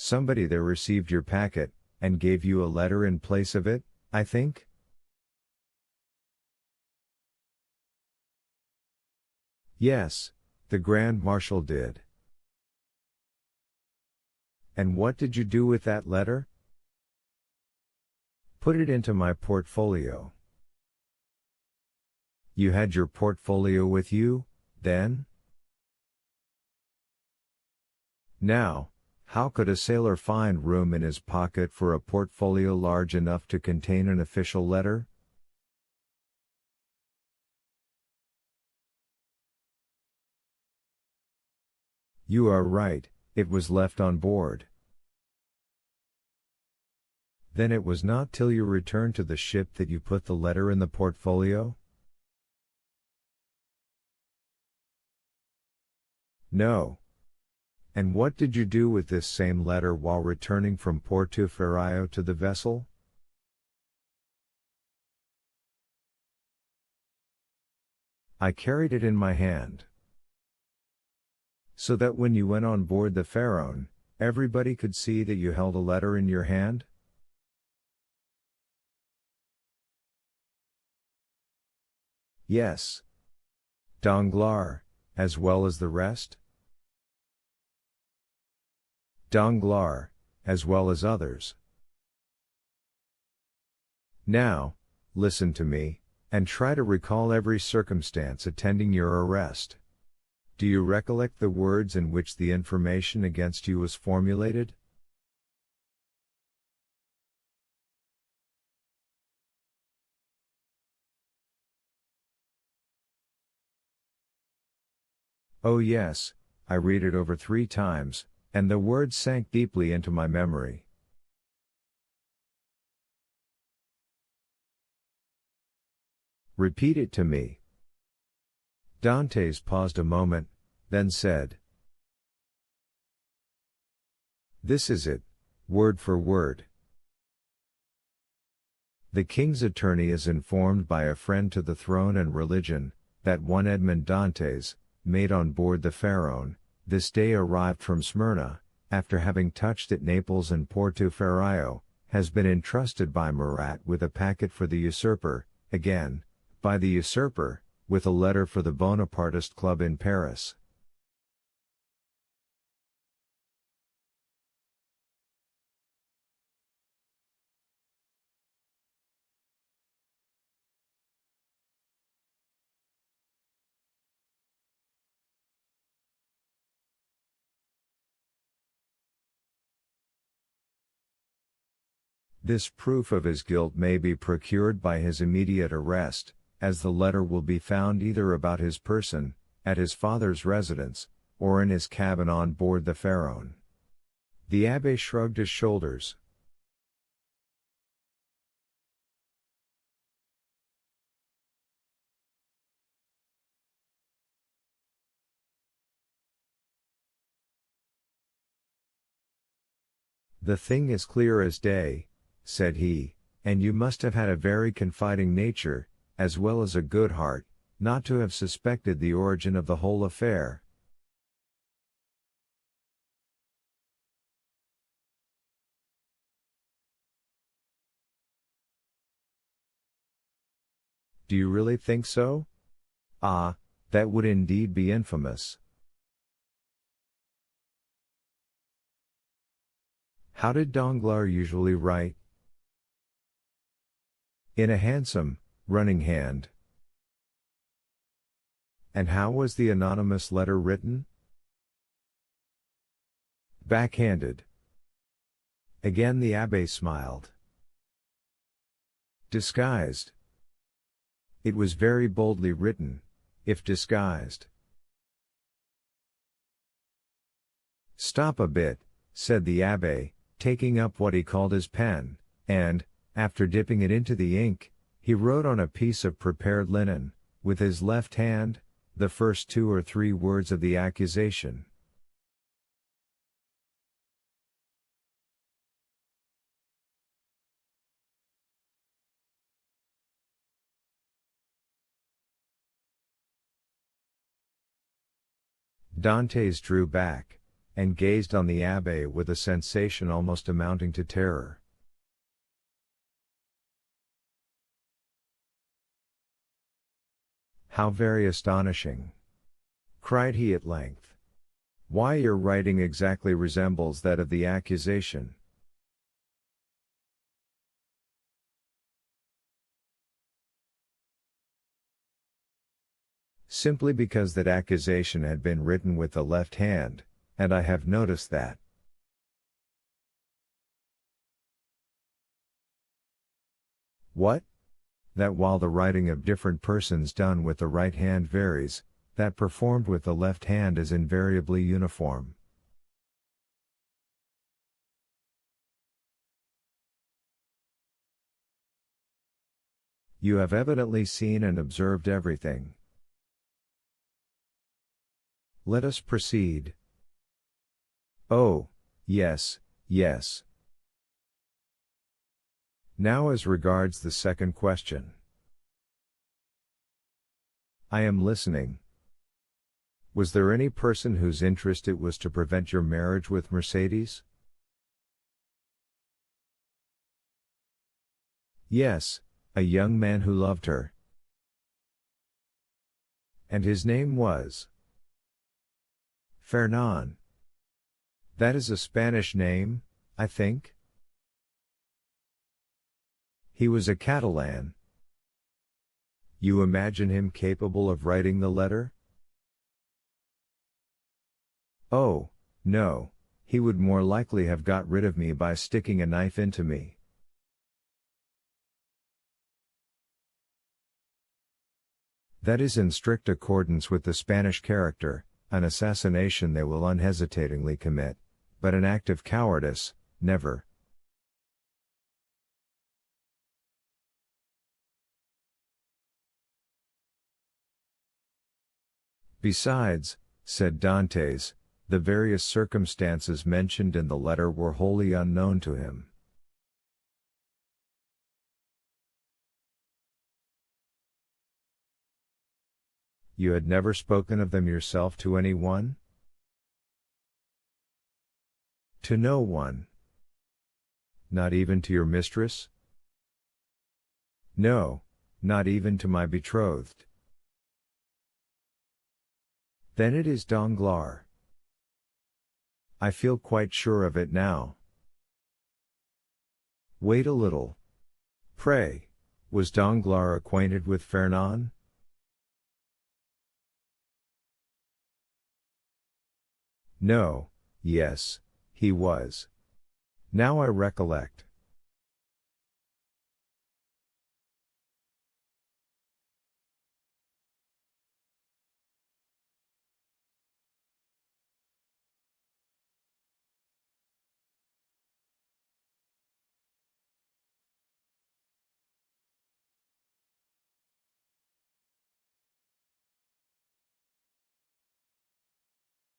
Somebody there received your packet, and gave you a letter in place of it, I think? Yes, the Grand Marshal did. And what did you do with that letter? Put it into my portfolio. You had your portfolio with you, then? Now, how could a sailor find room in his pocket for a portfolio large enough to contain an official letter? You are right, it was left on board. Then it was not till you returned to the ship that you put the letter in the portfolio? No. And what did you do with this same letter while returning from Porto Ferraio to the vessel? I carried it in my hand. So that when you went on board the Pharaon, everybody could see that you held a letter in your hand? Yes. Danglars, as well as the rest? Danglars, as well as others. Now, listen to me, and try to recall every circumstance attending your arrest. Do you recollect the words in which the information against you was formulated? Oh yes, I read it over 3 times, and the words sank deeply into my memory. Repeat it to me. Dantes paused a moment, then said, This is it, word for word. The king's attorney is informed by a friend to the throne and religion, that one Edmond Dantes, made on board the Pharaon, this day arrived from Smyrna, after having touched at Naples and Porto Ferraio, has been entrusted by Murat with a packet for the usurper, again, by the usurper, with a letter for the Bonapartist Club in Paris. This proof of his guilt may be procured by his immediate arrest, as the letter will be found either about his person, at his father's residence, or in his cabin on board the Pharaon. The abbe shrugged his shoulders. The thing is clear as day, said he, and you must have had a very confiding nature, as well as a good heart, not to have suspected the origin of the whole affair. Do you really think so? Ah, that would indeed be infamous. How did Danglars usually write? In a handsome, running hand. And how was the anonymous letter written? Backhanded. Again the abbe smiled. Disguised. It was very boldly written, if disguised. Stop a bit, said the abbe, taking up what he called his pen, and, after dipping it into the ink, he wrote on a piece of prepared linen, with his left hand, the first 2 or 3 words of the accusation. Dantes drew back, and gazed on the abbé with a sensation almost amounting to terror. "How very astonishing!" cried he at length. "Why, your writing exactly resembles that of the accusation." "Simply because that accusation had been written with the left hand, and I have noticed that." "What? That while the writing of different persons done with the right hand varies, that performed with the left hand is invariably uniform." "You have evidently seen and observed everything. Let us proceed." "Oh, yes, yes. Now as regards the second question." "I am listening." "Was there any person whose interest it was to prevent your marriage with Mercedes?" "Yes, a young man who loved her." "And his name was?" "Fernand. That is a Spanish name, I think?" "He was a Catalan." "You imagine him capable of writing the letter?" "Oh, no, he would more likely have got rid of me by sticking a knife into me." "That is in strict accordance with the Spanish character, an assassination they will unhesitatingly commit, but an act of cowardice, never." "Besides," said Dantes, "the various circumstances mentioned in the letter were wholly unknown to him." "You had never spoken of them yourself to any one?" "To no one." "Not even to your mistress?" "No, not even to my betrothed." "Then it is Danglars." "I feel quite sure of it now." "Wait a little. Pray, was Danglars acquainted with Fernand?" "No, yes, he was. Now I recollect."